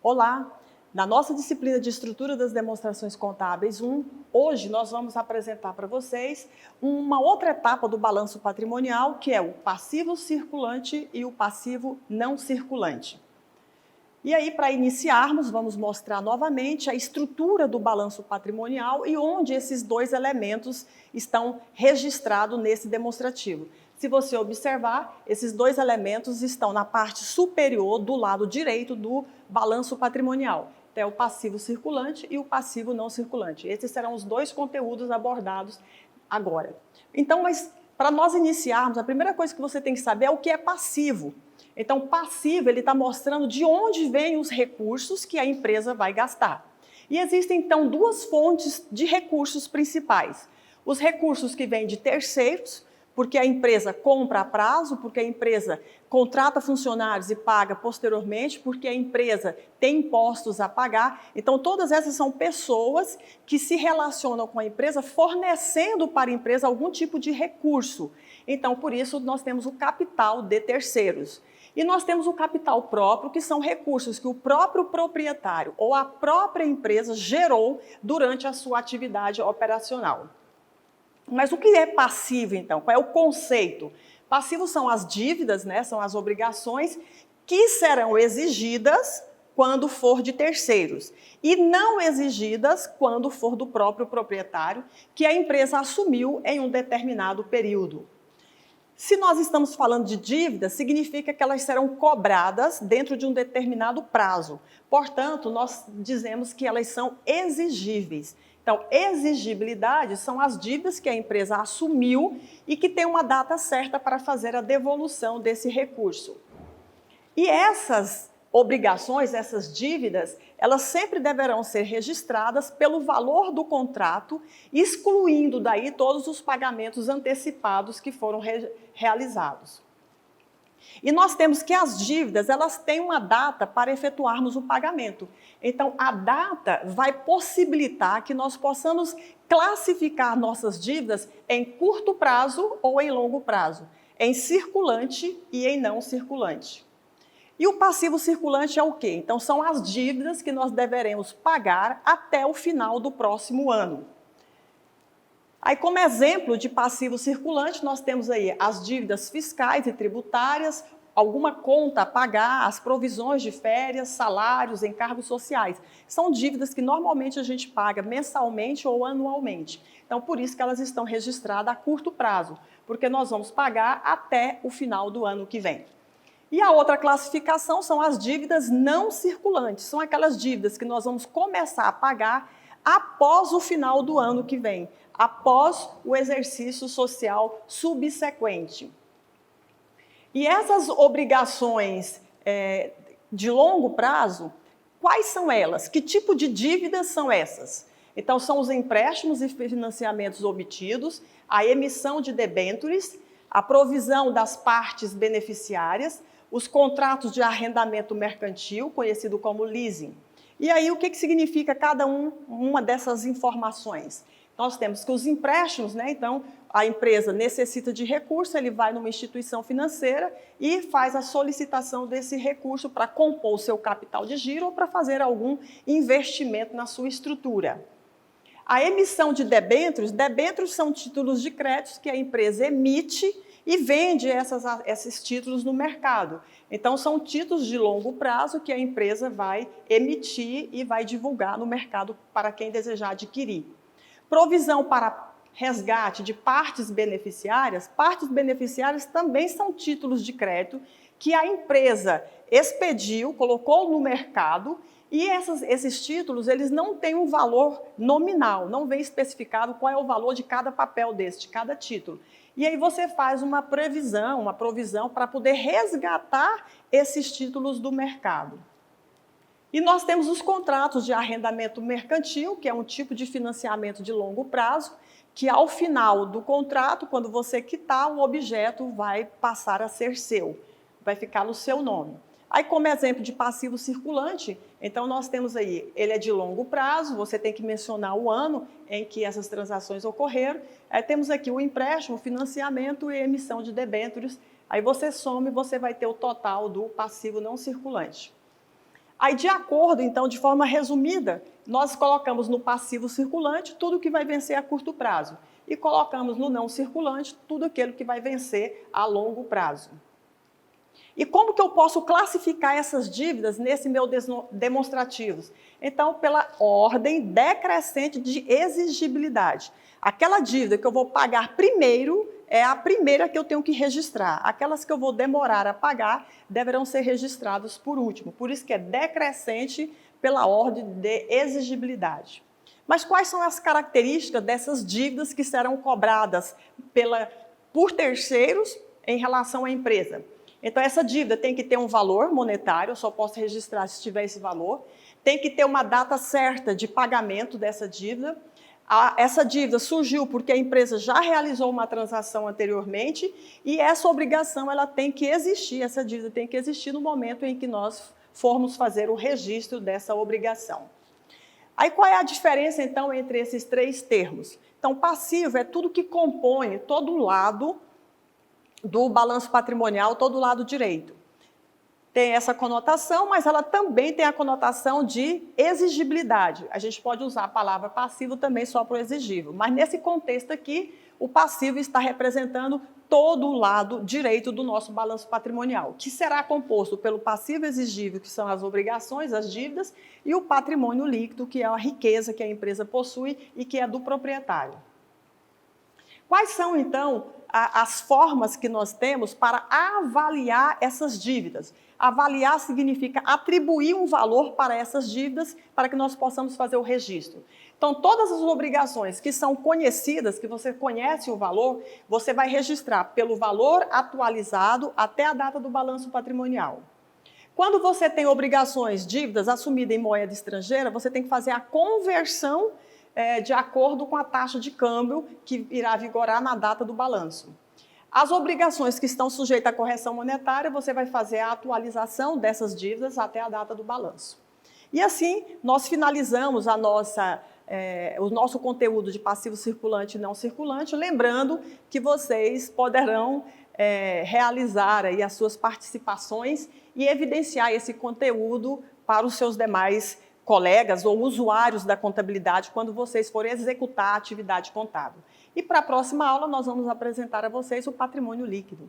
Olá! Na nossa disciplina de Estrutura das Demonstrações Contábeis 1, hoje nós vamos apresentar para vocês uma outra etapa do balanço patrimonial, que é o passivo circulante e o passivo não circulante. E aí, para iniciarmos, vamos mostrar novamente a estrutura do balanço patrimonial e onde esses dois elementos estão registrados nesse demonstrativo. Se você observar, esses dois elementos estão na parte superior do lado direito do balanço patrimonial. Então, é o passivo circulante e o passivo não circulante. Esses serão os dois conteúdos abordados agora. Então, mas para nós iniciarmos, a primeira coisa que você tem que saber é o que é passivo. Então, passivo, ele está mostrando de onde vêm os recursos que a empresa vai gastar. E existem, então, duas fontes de recursos principais. Os recursos que vêm de terceiros, porque a empresa compra a prazo, porque a empresa contrata funcionários e paga posteriormente, porque a empresa tem impostos a pagar. Então, todas essas são pessoas que se relacionam com a empresa, fornecendo para a empresa algum tipo de recurso. Então, por isso, nós temos o capital de terceiros. E nós temos o capital próprio, que são recursos que o próprio proprietário ou a própria empresa gerou durante a sua atividade operacional. Mas o que é passivo, então? Qual é o conceito? Passivo são as dívidas, né? São as obrigações que serão exigidas quando for de terceiros e não exigidas quando for do próprio proprietário, que a empresa assumiu em um determinado período. Se nós estamos falando de dívidas, significa que elas serão cobradas dentro de um determinado prazo. Portanto, nós dizemos que elas são exigíveis. Então, exigibilidade são as dívidas que a empresa assumiu e que tem uma data certa para fazer a devolução desse recurso. E essas obrigações, essas dívidas, elas sempre deverão ser registradas pelo valor do contrato, excluindo daí todos os pagamentos antecipados que foram realizados. E nós temos que as dívidas, elas têm uma data para efetuarmos o pagamento. Então, a data vai possibilitar que nós possamos classificar nossas dívidas em curto prazo ou em longo prazo, em circulante e em não circulante. E o passivo circulante é o quê? Então, são as dívidas que nós deveremos pagar até o final do próximo ano. Aí, como exemplo de passivo circulante, nós temos aí as dívidas fiscais e tributárias, alguma conta a pagar, as provisões de férias, salários, encargos sociais. São dívidas que normalmente a gente paga mensalmente ou anualmente. Então, por isso que elas estão registradas a curto prazo, porque nós vamos pagar até o final do ano que vem. E a outra classificação são as dívidas não circulantes. São aquelas dívidas que nós vamos começar a pagar após o final do ano que vem, após o exercício social subsequente. E essas obrigações de longo prazo, quais são elas? Que tipo de dívidas são essas? Então, são os empréstimos e financiamentos obtidos, a emissão de debêntures, a provisão das partes beneficiárias, os contratos de arrendamento mercantil, conhecido como leasing. E aí, o que significa cada uma dessas informações? Nós temos que os empréstimos, né? Então, a empresa necessita de recurso, ele vai numa instituição financeira e faz a solicitação desse recurso para compor o seu capital de giro ou para fazer algum investimento na sua estrutura. A emissão de debêntures são títulos de crédito que a empresa emite e vende esses títulos no mercado. Então, são títulos de longo prazo que a empresa vai emitir e vai divulgar no mercado para quem desejar adquirir. Provisão para resgate de partes beneficiárias também são títulos de crédito que a empresa expediu, colocou no mercado, e esses títulos, eles não têm um valor nominal, não vem especificado qual é o valor de cada papel de cada título. E aí você faz uma provisão para poder resgatar esses títulos do mercado. E nós temos os contratos de arrendamento mercantil, que é um tipo de financiamento de longo prazo, que ao final do contrato, quando você quitar, o objeto vai passar a ser seu, vai ficar no seu nome. Aí, como exemplo de passivo circulante, então nós temos aí, ele é de longo prazo, você tem que mencionar o ano em que essas transações ocorreram. Aí temos aqui o empréstimo, o financiamento e a emissão de debêntures. Aí você soma e você vai ter o total do passivo não circulante. Aí, de acordo, então, de forma resumida, nós colocamos no passivo circulante tudo que vai vencer a curto prazo e colocamos no não circulante tudo aquilo que vai vencer a longo prazo. E como que eu posso classificar essas dívidas nesse meu demonstrativos? Então, pela ordem decrescente de exigibilidade. Aquela dívida que eu vou pagar primeiro é a primeira que eu tenho que registrar. Aquelas que eu vou demorar a pagar deverão ser registradas por último. Por isso que é decrescente pela ordem de exigibilidade. Mas quais são as características dessas dívidas que serão cobradas por terceiros em relação à empresa? Então, essa dívida tem que ter um valor monetário, eu só posso registrar se tiver esse valor. Tem que ter uma data certa de pagamento dessa dívida. Essa dívida surgiu porque a empresa já realizou uma transação anteriormente e essa obrigação ela tem que existir, essa dívida tem que existir no momento em que nós formos fazer o registro dessa obrigação. Aí qual é a diferença, então, entre esses três termos? Então, passivo é tudo que compõe todo o lado do balanço patrimonial, todo o lado direito. Tem essa conotação, mas ela também tem a conotação de exigibilidade. A gente pode usar a palavra passivo também só para o exigível, mas nesse contexto aqui, o passivo está representando todo o lado direito do nosso balanço patrimonial, que será composto pelo passivo exigível, que são as obrigações, as dívidas, e o patrimônio líquido, que é a riqueza que a empresa possui e que é do proprietário. Quais são, então, as formas que nós temos para avaliar essas dívidas? Avaliar significa atribuir um valor para essas dívidas para que nós possamos fazer o registro. Então, todas as obrigações que são conhecidas, que você conhece o valor, você vai registrar pelo valor atualizado até a data do balanço patrimonial. Quando você tem obrigações, dívidas assumidas em moeda estrangeira, você tem que fazer a conversão de acordo com a taxa de câmbio que irá vigorar na data do balanço. As obrigações que estão sujeitas à correção monetária, você vai fazer a atualização dessas dívidas até a data do balanço. E assim, nós finalizamos o nosso conteúdo de passivo circulante e não circulante, lembrando que vocês poderão realizar aí as suas participações e evidenciar esse conteúdo para os seus demais colegas ou usuários da contabilidade quando vocês forem executar a atividade contábil. E para a próxima aula nós vamos apresentar a vocês o patrimônio líquido.